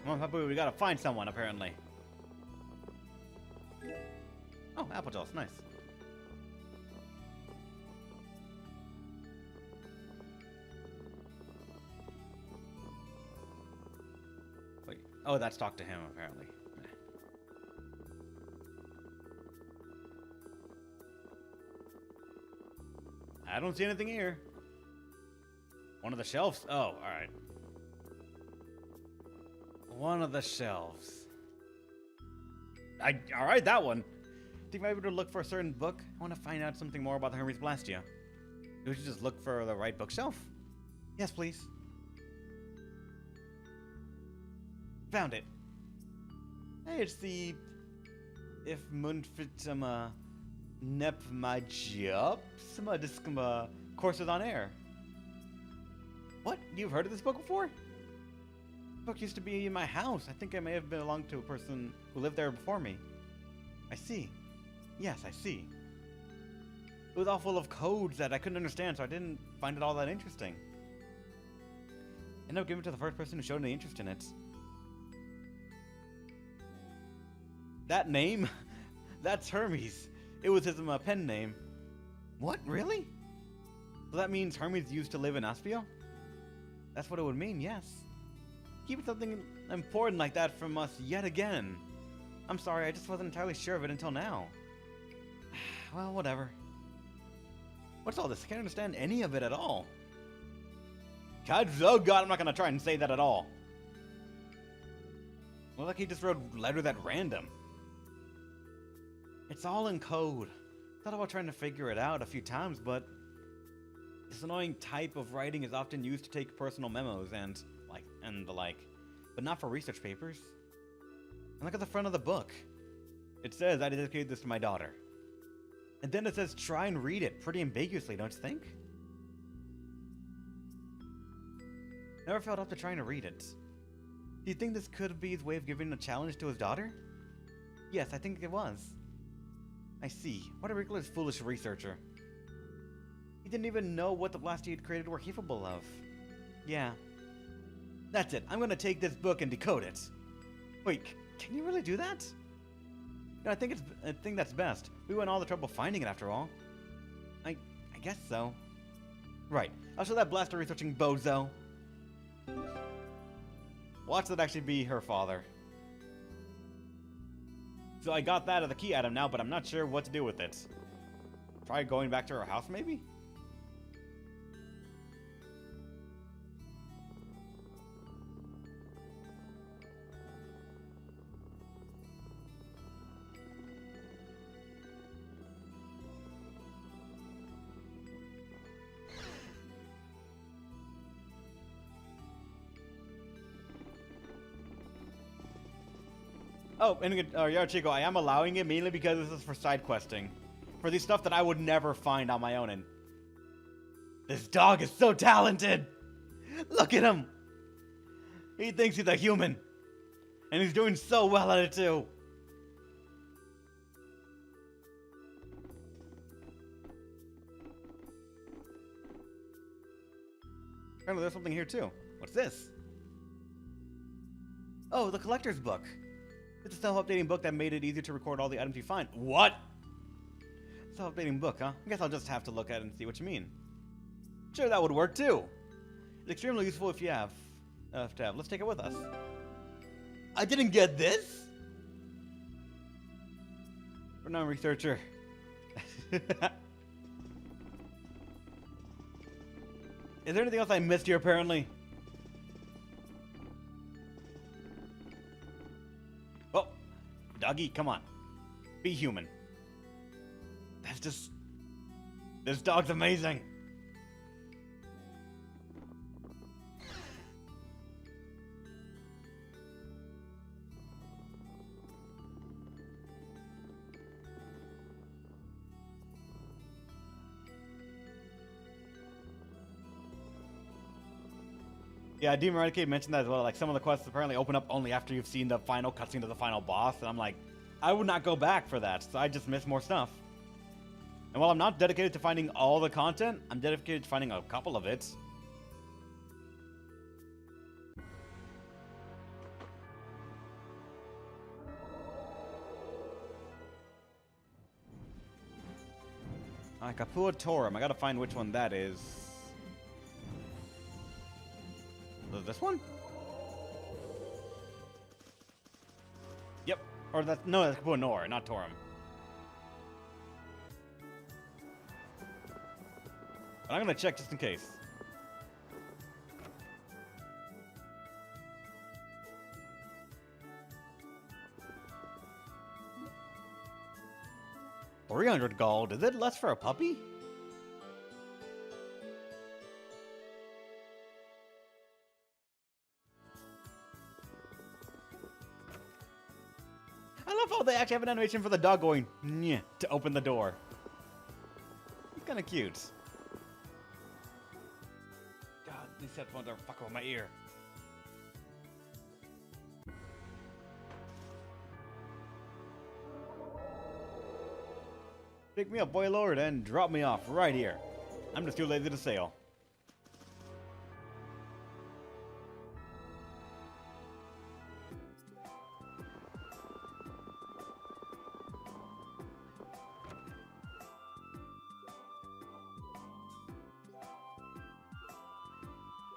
Come on, Papu, we gotta find someone, apparently. Oh, apple juice, nice. Wait, oh, that's talk to him, apparently. I don't see anything here. One of the shelves? Oh, alright. One of the shelves. Alright, that one. Think maybe to look for a certain book? I want to find out something more about the Hermes Blastia. We should just look for the right bookshelf. Yes, please. Found it. Hey, it's the... If Munfitama Nep Majop Sama Discama Courses on Air. What? You've heard of this book before? The book used to be in my house. I think I may have belonged to a person who lived there before me. I see. Yes, I see. It was all full of codes that I couldn't understand, so I didn't find it all that interesting. I ended up giving it to the first person who showed any interest in it. That name? That's Hermes. It was his pen name. What? Really? So that means Hermes used to live in Aspio? That's what it would mean, yes. Keeping something important like that from us yet again. I'm sorry, I just wasn't entirely sure of it until now. Well, whatever. What's all this? I can't understand any of it at all. Oh god, I'm not gonna try and say that at all. Well, like he just wrote letters at random. It's all in code. Thought about trying to figure it out a few times, but this annoying type of writing is often used to take personal memos and the like, but not for research papers. And look at the front of the book. It says I dedicated this to my daughter. And then it says try and read it pretty ambiguously, don't you think? Never felt up to trying to read it. Do you think this could be his way of giving a challenge to his daughter? Yes, I think it was. I see. What a ridiculous, foolish researcher. He didn't even know what the Blastia he'd created were capable of. Yeah. That's it. I'm gonna take this book and decode it. Wait, can you really do that? No, I think that's best. We went all the trouble finding it after all. I guess so. Right. I'll show that Blaster researching bozo. Watch that actually be her father. So I got that of the key item now, but I'm not sure what to do with it. Try going back to her house, maybe? Oh, and Yarchico, I am allowing it mainly because this is for side questing. For the stuff that I would never find on my own. And this dog is so talented! Look at him! He thinks he's a human. And he's doing so well at it too. Apparently there's something here too. What's this? Oh, the collector's book. It's a self-updating book that made it easier to record all the items you find. What? Self-updating book, huh? I guess I'll just have to look at it and see what you mean. Sure, that would work too. It's extremely useful if you have to have. Let's take it with us. I didn't get this? Renowned researcher. Is there anything else I missed here, apparently? Oh, doggy, come on. Be human. That's just... This dog's amazing. Yeah, Demon Eradicate mentioned that as well. Like, some of the quests apparently open up only after you've seen the final cutscene to the final boss. And I'm like, I would not go back for that. So I just missed more stuff. And while I'm not dedicated to finding all the content, I'm dedicated to finding a couple of it. Kapua Torum. I gotta find which one that is. This one? Yep. Or that's no, that's Kapua Nor, not Torum. But I'm gonna check just in case. $300 gold. Is it less for a puppy? I love how they actually have an animation for the dog going "nyeh" to open the door. It's kind of cute. God, these headphones are fucking with my ear. Pick me up, boy lord, and drop me off right here. I'm just too lazy to sail.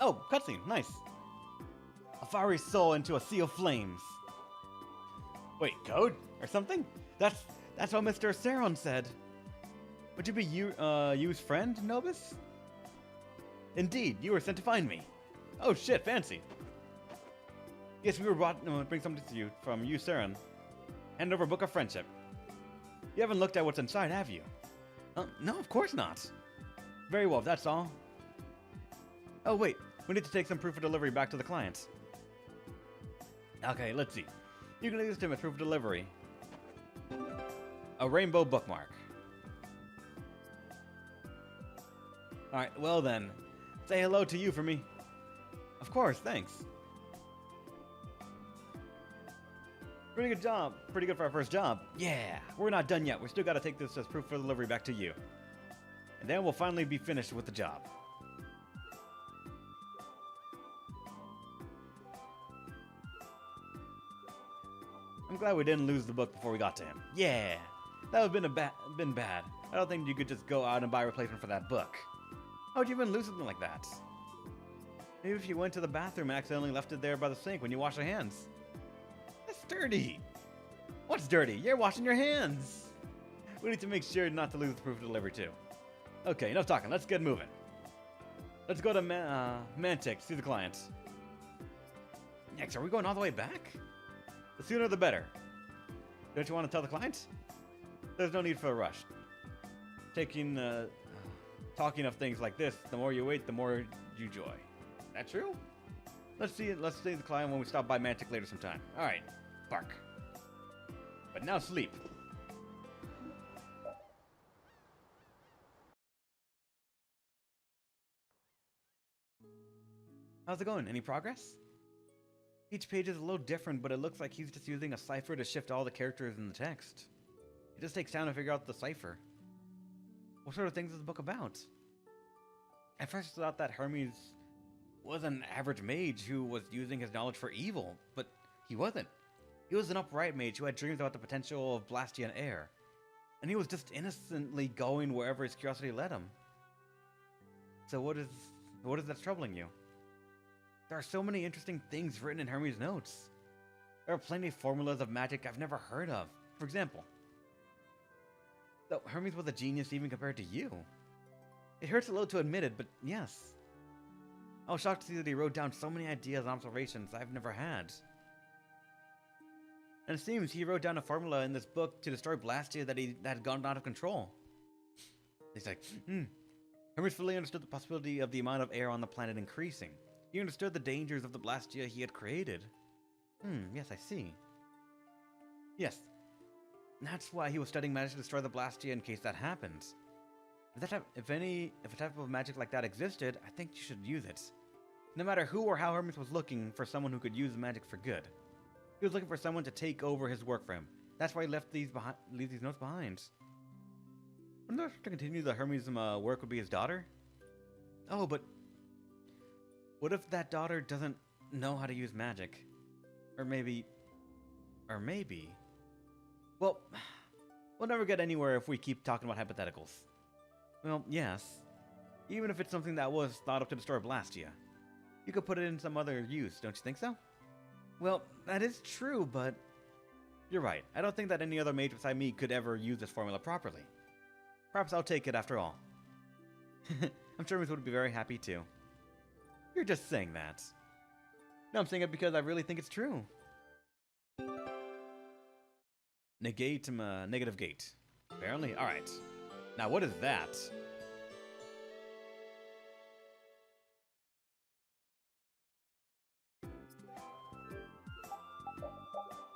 Oh, cutscene, nice. A fiery soul into a sea of flames. Wait, code or something? That's what Mr. Saron said. Would you be Yu's friend, Nobis? Indeed, you were sent to find me. Oh shit, fancy. Yes, we were brought to bring something to you from Yu Saron. Hand over a book of friendship. You haven't looked at what's inside, have you? No, of course not. Very well, if that's all. Oh wait, we need to take some proof of delivery back to the client. Okay, let's see. You can use them as proof of delivery. A rainbow bookmark. Alright, well then. Say hello to you for me. Of course, thanks. Pretty good job. Pretty good for our first job. Yeah, we're not done yet. We still gotta take this as proof of delivery back to you. And then we'll finally be finished with the job. I'm glad we didn't lose the book before we got to him. Yeah, that would have been bad. I don't think you could just go out and buy a replacement for that book. How would you even lose something like that? Maybe if you went to the bathroom and accidentally left it there by the sink when you wash your hands. That's dirty. What's dirty? You're washing your hands. We need to make sure not to lose the proof of delivery too. Okay, enough talking. Let's get moving. Let's go to Mantic, see the client. Next, are we going all the way back? The sooner the better. Don't you want to tell the client? There's no need for a rush. Talking of things like this, the more you wait, the more you joy. That true? Let's see the client when we stop by Mantic later sometime. Alright, bark. But now sleep. How's it going? Any progress? Each page is a little different, but it looks like he's just using a cipher to shift all the characters in the text. It just takes time to figure out the cipher. What sort of things is the book about? At first I thought that Hermes was an average mage who was using his knowledge for evil, but he wasn't. He was an upright mage who had dreams about the potential of Blastian air, and he was just innocently going wherever his curiosity led him. So what is that's troubling you? There are so many interesting things written in Hermes' notes. There are plenty of formulas of magic I've never heard of. For example, though Hermes was a genius even compared to you. It hurts a little to admit it, but yes. I was shocked to see that he wrote down so many ideas and observations I've never had. And it seems he wrote down a formula in this book to destroy Blastia that had gone out of control. He's like, Hermes fully understood the possibility of the amount of air on the planet increasing. He understood the dangers of the Blastia he had created. Yes, I see. Yes. That's why he was studying magic to destroy the Blastia in case that happens. If a type of magic like that existed, I think you should use it. No matter who or how Hermes was looking for someone who could use magic for good. He was looking for someone to take over his work for him. That's why he left these notes behind. Wouldn't to continue the Hermes work would be his daughter? Oh, but what if that daughter doesn't know how to use magic? Or maybe... Well, we'll never get anywhere if we keep talking about hypotheticals. Well, yes. Even if it's something that was thought up to destroy Blastia. You could put it in some other use, don't you think so? Well, that is true, but... You're right. I don't think that any other mage beside me could ever use this formula properly. Perhaps I'll take it after all. I'm sure Miss would be very happy too. You're just saying that. No, I'm saying it because I really think it's true. Negate, negative gate. Apparently? Alright. Now, what is that?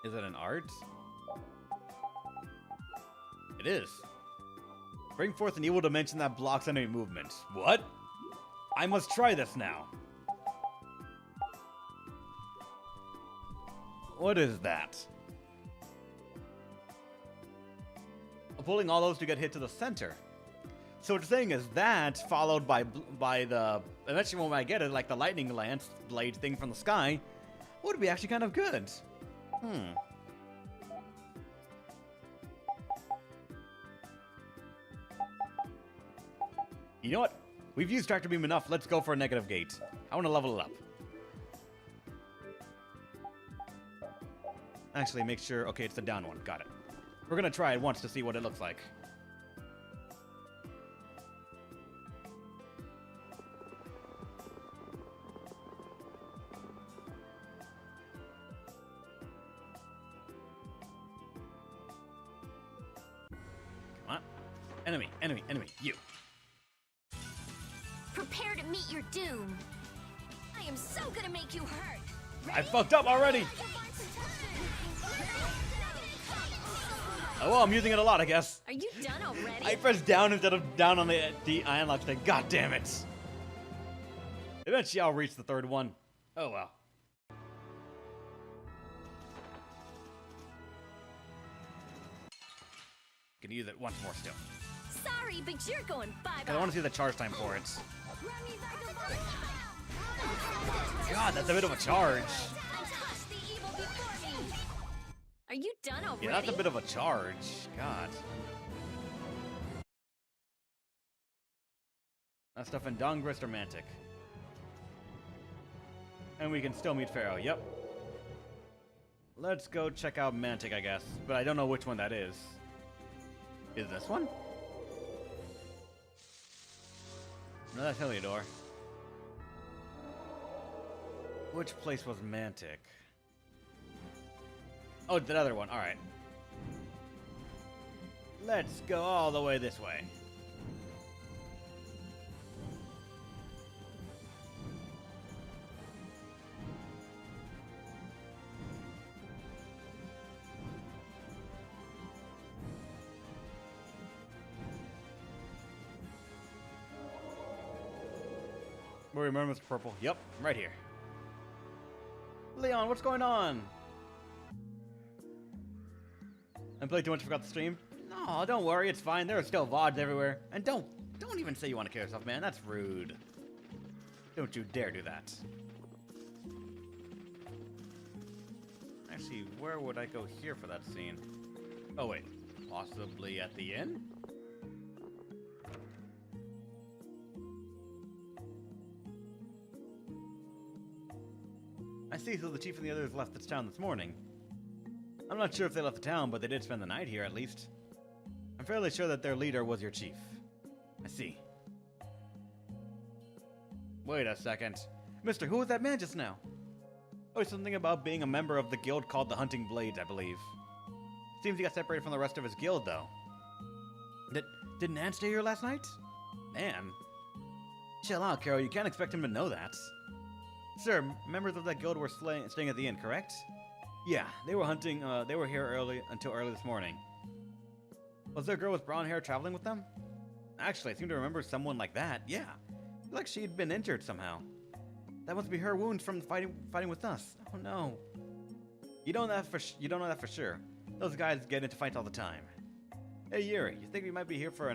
Is it an art? It is. Bring forth an evil dimension that blocks enemy movement. What? I must try this now. What is that? Pulling all those to get hit to the center. So what you're saying is that, followed by the... Eventually when I get it, like the lightning lance blade thing from the sky, would be actually kind of good. You know what? We've used Tractor Beam enough. Let's go for a negative gate. I want to level it up. Actually, make sure... Okay, it's the down one. Got it. We're going to try it once to see what it looks like. Come on. Enemy, enemy, enemy. You. Prepare to meet your doom. I am so gonna make you hurt. I fucked up already. Oh well, I'm using it a lot, I guess. Are you done already? I pressed down instead of down on the iron lock thing. God damn it. Eventually I'll reach the third one. Oh well. Can use it once more still. Sorry, but you're going bye-bye. I want to see the charge time for it. God, that's a bit of a charge. Are you done already? Yeah, that's a bit of a charge. God. That stuff in Dongrist or Mantic. And we can still meet Phaeroh. Yep. Let's go check out Mantic, I guess. But I don't know which one that is. Is this one? No, that's Heliodor. Which place was Mantic? Oh, that other one. Alright. Let's go all the way this way. Where remember Mr. Purple? Yep, right here. Leon, what's going on? I played too much, forgot the stream? No, don't worry, it's fine. There are still VODs everywhere. And don't even say you want to kill yourself, man. That's rude. Don't you dare do that. Actually, where would I go here for that scene? Oh, wait. Possibly at the inn? I see, so the chief and the others left this town this morning. I'm not sure if they left the town, but they did spend the night here, at least. I'm fairly sure that their leader was your chief. I see. Wait a second. Mister, who was that man just now? Oh, something about being a member of the guild called the Hunting Blades, I believe. Seems he got separated from the rest of his guild, though. Did Nan stay here last night? Nan? Chill out, Carol. You can't expect him to know that. Sir, members of that guild were staying at the inn, correct? Yeah, they were hunting, they were here until early this morning. Was there a girl with brown hair traveling with them? Actually, I seem to remember someone like that, yeah. Like she'd been injured somehow. That must be her wounds from fighting with us. Oh no. You don't know that for sure. Those guys get into fights all the time. Hey Yuri, you think we might be here for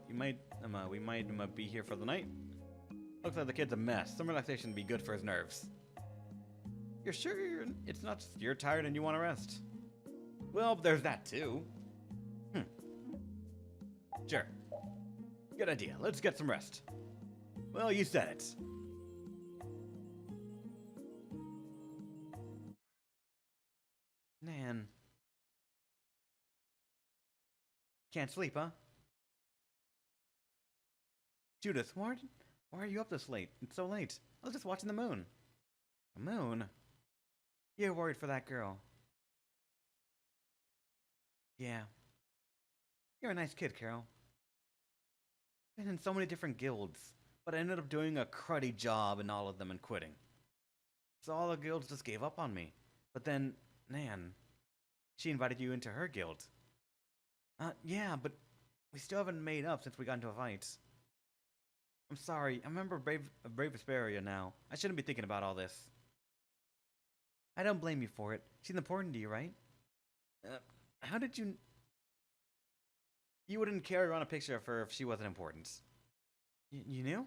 we might be here for the night? Looks like the kid's a mess. Some relaxation would be good for his nerves. You're sure it's not just you're tired and you want to rest? Well, there's that too. Sure. Good idea. Let's get some rest. Well, you said it. Man. Can't sleep, huh? Judith, why are you up this late? It's so late. I was just watching the moon. The moon? You're worried for that girl. Yeah. You're a nice kid, Carol. Been in so many different guilds, but I ended up doing a cruddy job in all of them and quitting. So all the guilds just gave up on me. But then, Nan, she invited you into her guild. Yeah, but we still haven't made up since we got into a fight. I'm sorry, I remember Brave Vesperia now. I shouldn't be thinking about all this. I don't blame you for it. She's important to you, right? How did you... You wouldn't carry around a picture of her if she wasn't important. You knew?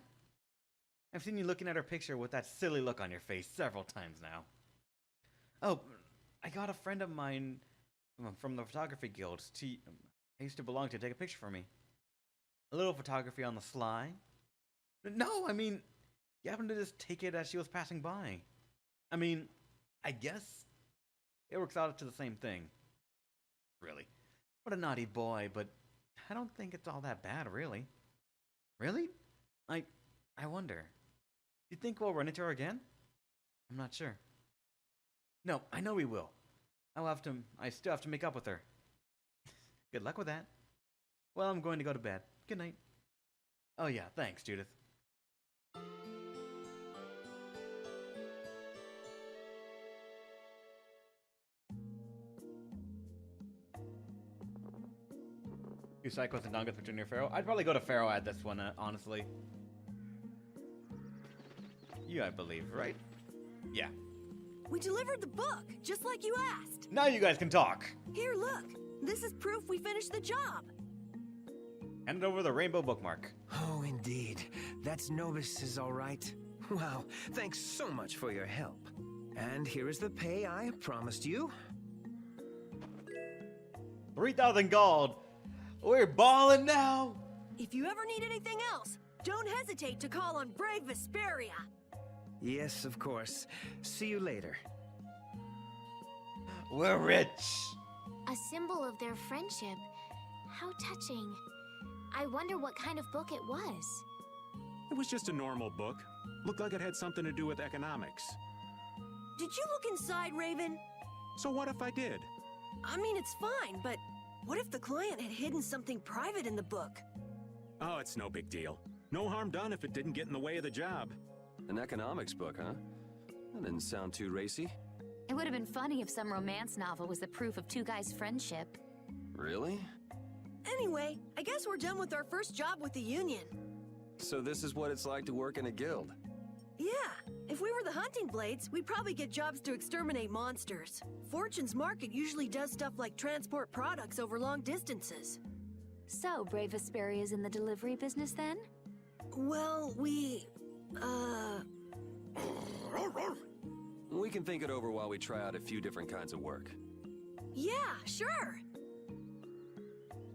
I've seen you looking at her picture with that silly look on your face several times now. Oh, I got a friend of mine from the photography guild. I used to belong to take a picture for me. A little photography on the sly. No, I mean, you happened to just take it as she was passing by. I mean, I guess it works out to the same thing. Really. What a naughty boy, but I don't think it's all that bad, really. Really? I wonder. You think we'll run into her again? I'm not sure. No, I know we will. I still have to make up with her. Good luck with that. Well, I'm going to go to bed. Good night. Oh yeah, thanks, Judith. Two psychos and Dongas between your Phaeroh. I'd probably go to Phaeroh at this one, honestly. You, I believe, right? Yeah. We delivered the book, just like you asked. Now you guys can talk. Here, look. This is proof we finished the job. Hand over the rainbow bookmark. Oh, indeed. That's Novus's all right. Wow, thanks so much for your help. And here is the pay I promised you. 3,000 gold. We're balling now. If you ever need anything else, don't hesitate to call on Brave Vesperia. Yes, of course. See you later. We're rich. A symbol of their friendship. How touching. I wonder what kind of book it was. It was just a normal book. Looked like it had something to do with economics. Did you look inside, Raven? So what if I did? I mean, it's fine, but what if the client had hidden something private in the book? Oh, it's no big deal. No harm done if it didn't get in the way of the job. An economics book, huh? That didn't sound too racy. It would have been funny if some romance novel was the proof of two guys' friendship. Really? Anyway, I guess we're done with our first job with the Union. So this is what it's like to work in a guild? Yeah, if we were the Hunting Blades, we'd probably get jobs to exterminate monsters. Fortune's Market usually does stuff like transport products over long distances. So, Brave Vesperia's in the delivery business then? Well, we We can think it over while we try out a few different kinds of work. yeah, sure.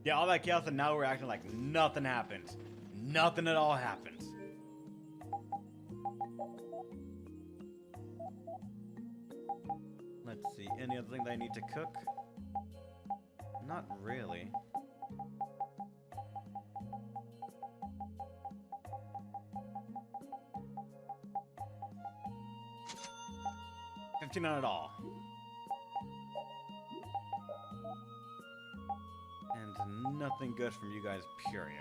Yeah, all that chaos and now we're acting like nothing happened. Nothing at all happened. Let's see, any other thing that I need to cook? Not really. $15 at all. And nothing good from you guys, period.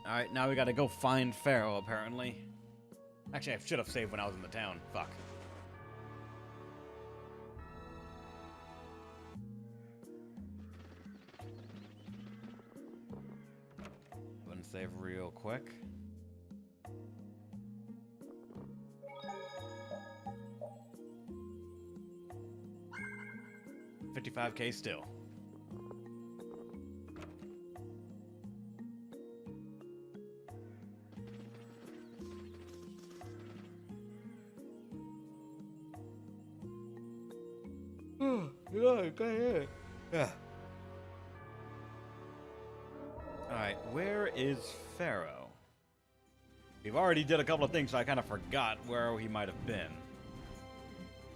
Alright, now we gotta go find Phaeroh, apparently. Actually, I should have saved when I was in the town. Fuck. Go and save real quick. $55K still. Yeah. Alright, where is Phaeroh? We've already did a couple of things, so I kind of forgot where he might have been.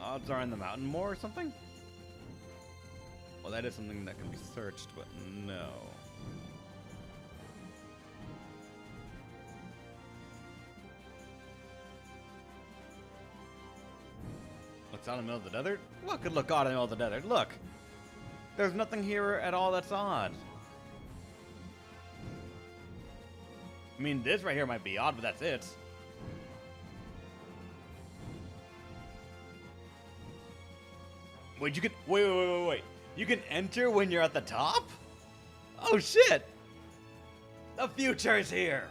Odds are in the mountain more or something? Well, that is something that can be searched, but no. Looks out in the middle of the desert? What could look odd in the middle of the desert? Look! There's nothing here at all that's odd. I mean, this right here might be odd, but that's it. Wait, you can... Wait. You can enter when you're at the top? Oh, shit! The future is here!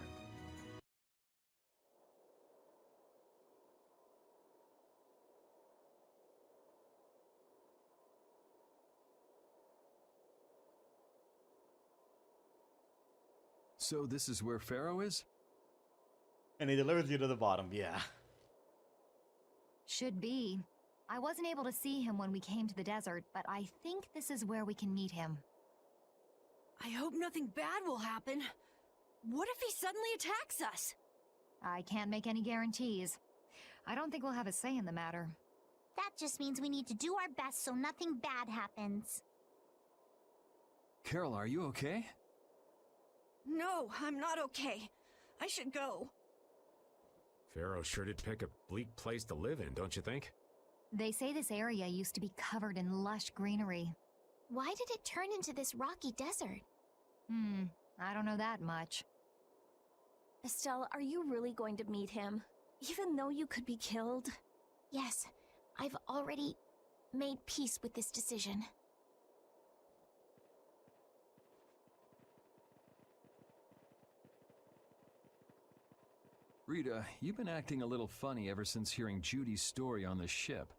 So this is where Phaeroh is? And he delivers you to the bottom, yeah. Should be. I wasn't able to see him when we came to the desert, but I think this is where we can meet him. I hope nothing bad will happen. What if he suddenly attacks us? I can't make any guarantees. I don't think we'll have a say in the matter. That just means we need to do our best so nothing bad happens. Carol, are you okay? No, I'm not okay. I should go. Phaeroh sure did pick a bleak place to live in, don't you think? They say this area used to be covered in lush greenery. Why did it turn into this rocky desert? I don't know that much. Estelle, are you really going to meet him? Even though you could be killed? Yes, I've already made peace with this decision. Rita, you've been acting a little funny ever since hearing Judy's story on the ship.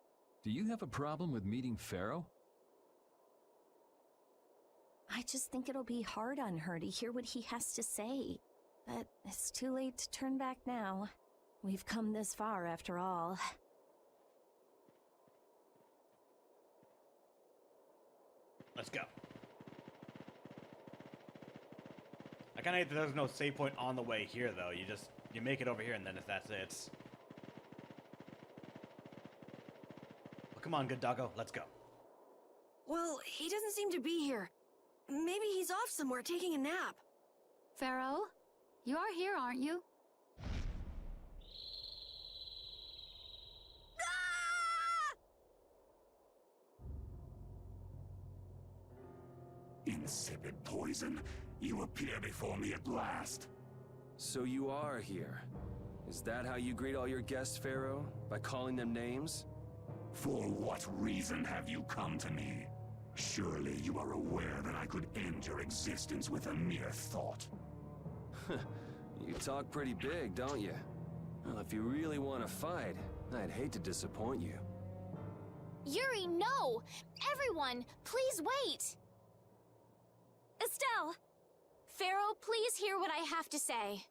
Do you have a problem with meeting Phaeroh? I just think it'll be hard on her to hear what he has to say. But it's too late to turn back now. We've come this far after all. Let's go. I kind of hate that there's no save point on the way here, though. You make it over here, and then that's it. Well, come on, good doggo. Let's go. Well, he doesn't seem to be here. Maybe he's off somewhere taking a nap. Phaeroh? You are here, aren't you? Insipid poison, you appear before me at last. So you are here. Is that how you greet all your guests, Phaeroh? By calling them names? For what reason have you come to me? Surely you are aware that I could end your existence with a mere thought. You talk pretty big, don't you? Well, if you really want to fight, I'd hate to disappoint you. Yuri, no! Everyone, please wait! Estelle! Phaeroh, please hear what I have to say.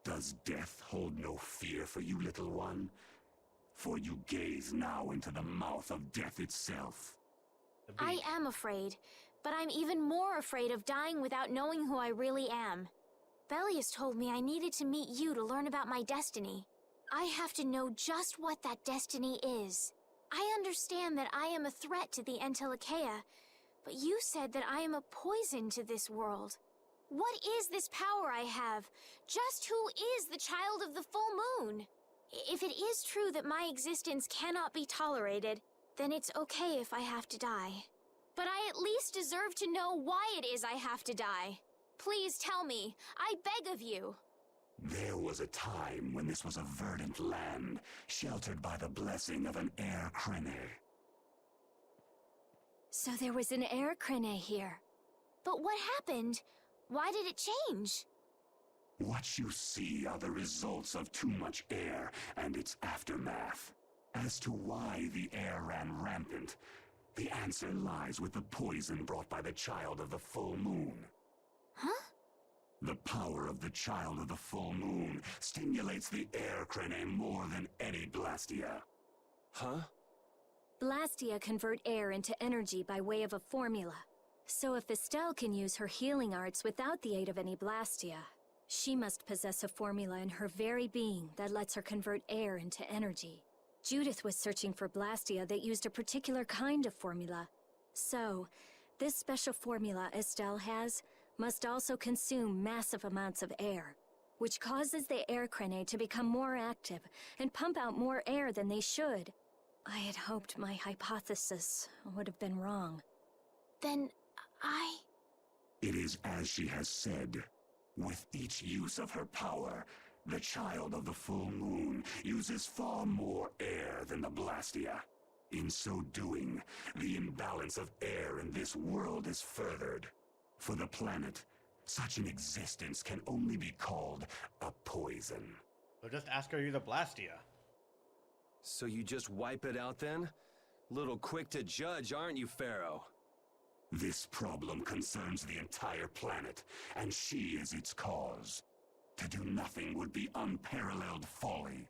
Does death hold no fear for you, little one? For you gaze now into the mouth of death itself. I am afraid, but I'm even more afraid of dying without knowing who I really am. Belius told me I needed to meet you to learn about my destiny. I have to know just what that destiny is. I understand that I am a threat to the Entelikeia, but you said that I am a poison to this world. What is this power I have? Just who is the child of the full moon? If it is true that my existence cannot be tolerated, then it's okay if I have to die. But I at least deserve to know why it is I have to die. Please tell me. I beg of you. There was a time when this was a verdant land, sheltered by the blessing of an air crene. So there was an air crene here. But what happened? Why did it change? What you see are the results of too much air and its aftermath. As to why the air ran rampant, the answer lies with the poison brought by the child of the full moon. Huh? The power of the child of the full moon stimulates the air crene more than any blastia. Huh? Blastia convert air into energy by way of a formula. So if Estelle can use her healing arts without the aid of any Blastia, she must possess a formula in her very being that lets her convert air into energy. Judith was searching for Blastia that used a particular kind of formula. So, this special formula Estelle has must also consume massive amounts of air, which causes the air crenae to become more active and pump out more air than they should. I had hoped my hypothesis would have been wrong. Then It is as she has said. With each use of her power, the child of the full moon uses far more air than the Blastia. In so doing, the imbalance of air in this world is furthered. For the planet, such an existence can only be called a poison. So just ask her you're the Blastia. So you just wipe it out then? Little quick to judge, aren't you, Phaeroh? This problem concerns the entire planet, and she is its cause. To do nothing would be unparalleled folly.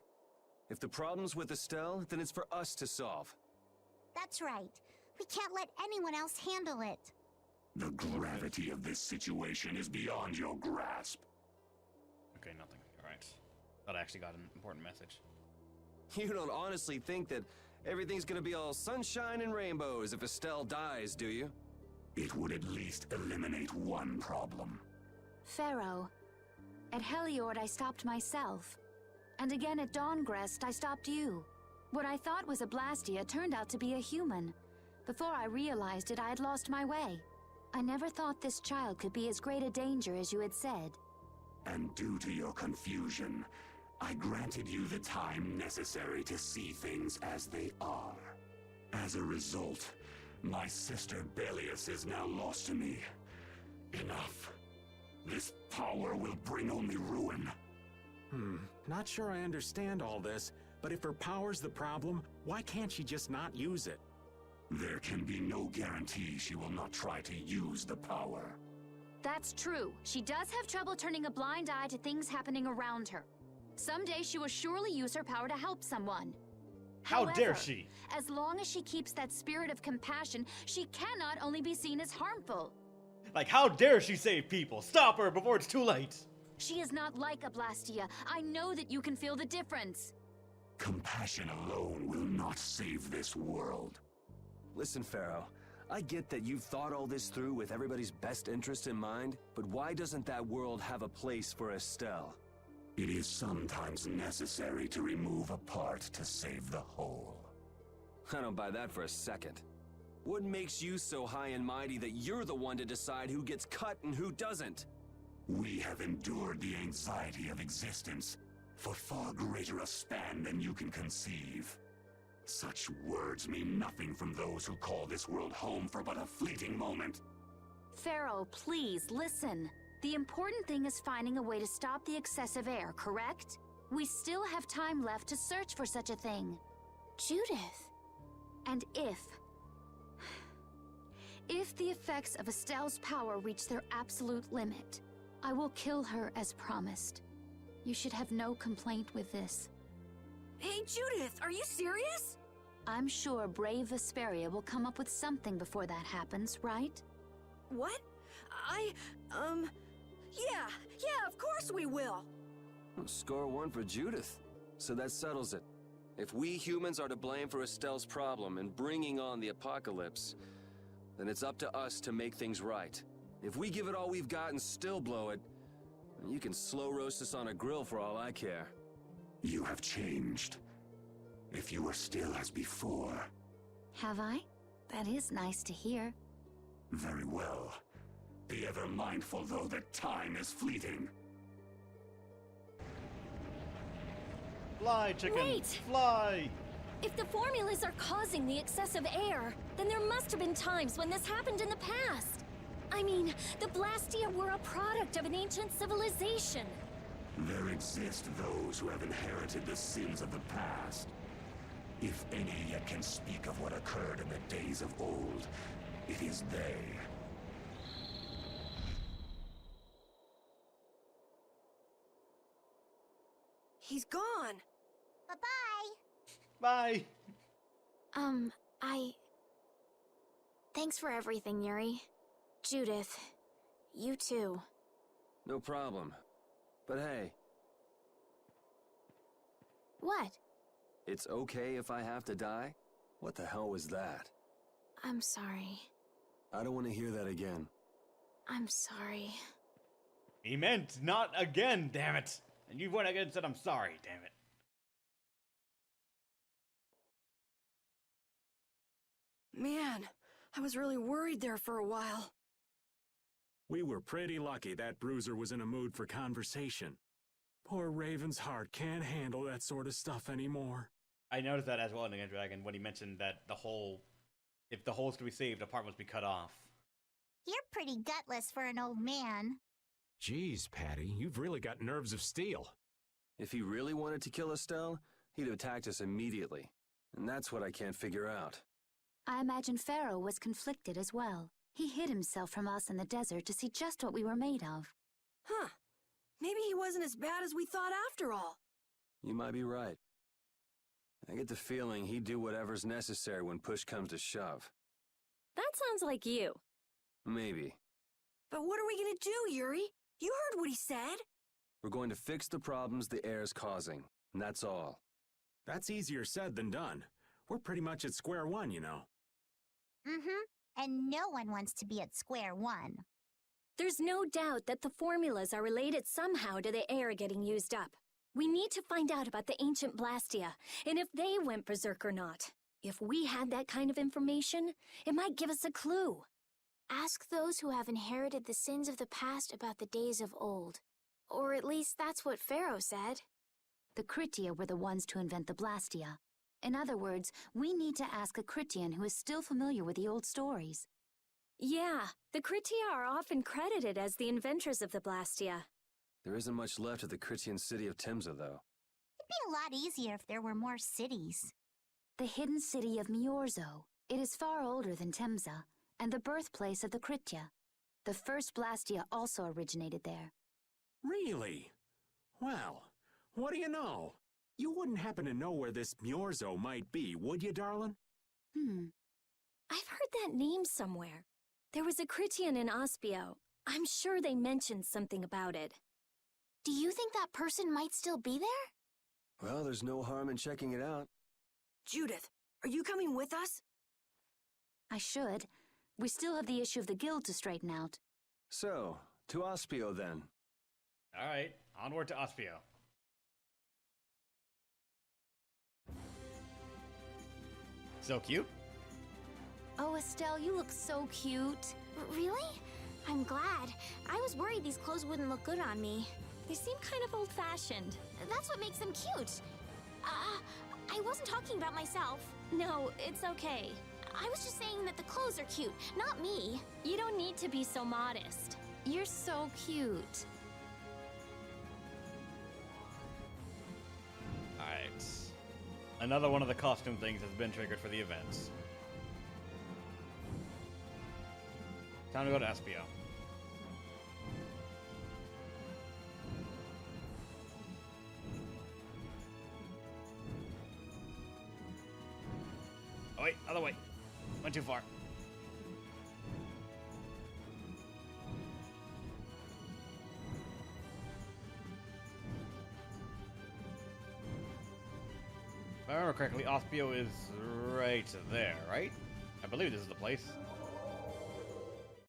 If the problem's with Estelle, then it's for us to solve. That's right. We can't let anyone else handle it. The gravity of this situation is beyond your grasp. Okay, nothing. Alright. Thought I actually got an important message. You don't honestly think that everything's gonna be all sunshine and rainbows if Estelle dies, do you? It would at least eliminate one problem. Phaeroh, at Heliord I stopped myself. And again at Dawngrest I stopped you. What I thought was a Blastia turned out to be a human. Before I realized it, I had lost my way. I never thought this child could be as great a danger as you had said. And due to your confusion, I granted you the time necessary to see things as they are. As a result, my sister Belius is now lost to me. Enough. This power will bring only ruin. Not sure I understand all this, but if her power's the problem, why can't she just not use it? There can be no guarantee she will not try to use the power. That's true. She does have trouble turning a blind eye to things happening around her. Someday she will surely use her power to help someone. How dare However, she? As long as she keeps that spirit of compassion, she cannot only be seen as harmful. Like, how dare she save people? Stop her before it's too late! She is not like a Blastia. I know that you can feel the difference. Compassion alone will not save this world. Listen, Phaeroh, I get that you've thought all this through with everybody's best interest in mind, but why doesn't that world have a place for Estelle? It is sometimes necessary to remove a part to save the whole. I don't buy that for a second. What makes you so high and mighty that you're the one to decide who gets cut and who doesn't? We have endured the anxiety of existence for far greater a span than you can conceive. Such words mean nothing from those who call this world home for but a fleeting moment. Phaeroh, please, listen. The important thing is finding a way to stop the excessive air, correct? We still have time left to search for such a thing. Judith. And if the effects of Estelle's power reach their absolute limit, I will kill her as promised. You should have no complaint with this. Hey, Judith, are you serious? I'm sure brave Vesperia will come up with something before that happens, right? What? Yeah, of course we will. Score one for Judith. So that settles it. If we humans are to blame for Estelle's problem and bringing on the apocalypse, then it's up to us to make things right. If we give it all we've got and still blow it, you can slow roast us on a grill for all I care. You have changed. If you were still as before. Have I? That is nice to hear. Very well. Be ever mindful, though, that time is fleeting. Fly, chicken! Wait! Fly! If the formulas are causing the excessive air, then there must have been times when this happened in the past. I mean, the Blastia were a product of an ancient civilization. There exist those who have inherited the sins of the past. If any yet can speak of what occurred in the days of old, it is they. He's gone. Bye-bye. Bye! Thanks for everything, Yuri. Judith, you too. No problem. But hey, What? it's okay if I have to die? What the hell was that? I'm sorry. I don't want to hear that again. I'm sorry. He meant not again, damn it. And you went again and said I'm sorry, damn it. Man, I was really worried there for a while. We were pretty lucky that bruiser was in a mood for conversation. Poor Raven's heart can't handle that sort of stuff anymore. I noticed that as well in the Dragon when he mentioned that if the holes could be saved, a part must be cut off. You're pretty gutless for an old man. Geez, Patty, you've really got nerves of steel. If he really wanted to kill Estelle, he'd have attacked us immediately. And that's what I can't figure out. I imagine Phaeroh was conflicted as well. He hid himself from us in the desert to see just what we were made of. Huh. Maybe he wasn't as bad as we thought after all. You might be right. I get the feeling he'd do whatever's necessary when push comes to shove. That sounds like you. Maybe. But what are we gonna do, Yuri? You heard what he said. We're going to fix the problems the air's causing, and that's all. That's easier said than done. We're pretty much at square one, you know. Mm-hmm. And no one wants to be at square one. There's no doubt that the formulas are related somehow to the air getting used up. We need to find out about the ancient Blastia, and if they went berserk or not. If we had that kind of information, it might give us a clue. Ask those who have inherited the sins of the past about the days of old. Or at least that's what Phaeroh said. The Kritia were the ones to invent the Blastia. In other words, we need to ask a Kritian who is still familiar with the old stories. Yeah, the Kritia are often credited as the inventors of the Blastia. There isn't much left of the Critian city of Timza, though. It'd be a lot easier if there were more cities. The hidden city of Miorzo. It is far older than Temza, and the birthplace of the Kritia. The first Blastia also originated there. Really? Well, what do you know? You wouldn't happen to know where this Miorzo might be, would you, darling? I've heard that name somewhere. There was a Critian in Ospio. I'm sure they mentioned something about it. Do you think that person might still be there? Well, there's no harm in checking it out. Judith, are you coming with us? I should. We still have the issue of the guild to straighten out. So, to Ospio then. Alright, onward to Ospio. So cute. Oh, Estelle, you look so cute. Really? I'm glad. I was worried these clothes wouldn't look good on me. They seem kind of old-fashioned. That's what makes them cute. I wasn't talking about myself. No, it's okay. I was just saying that the clothes are cute, not me. You don't need to be so modest. You're so cute. Alright. Another one of the costume things has been triggered for the events. Time to go to Ospio. Oh wait, other way. Went too far. If I remember correctly, Ospio is right there, right? I believe this is the place.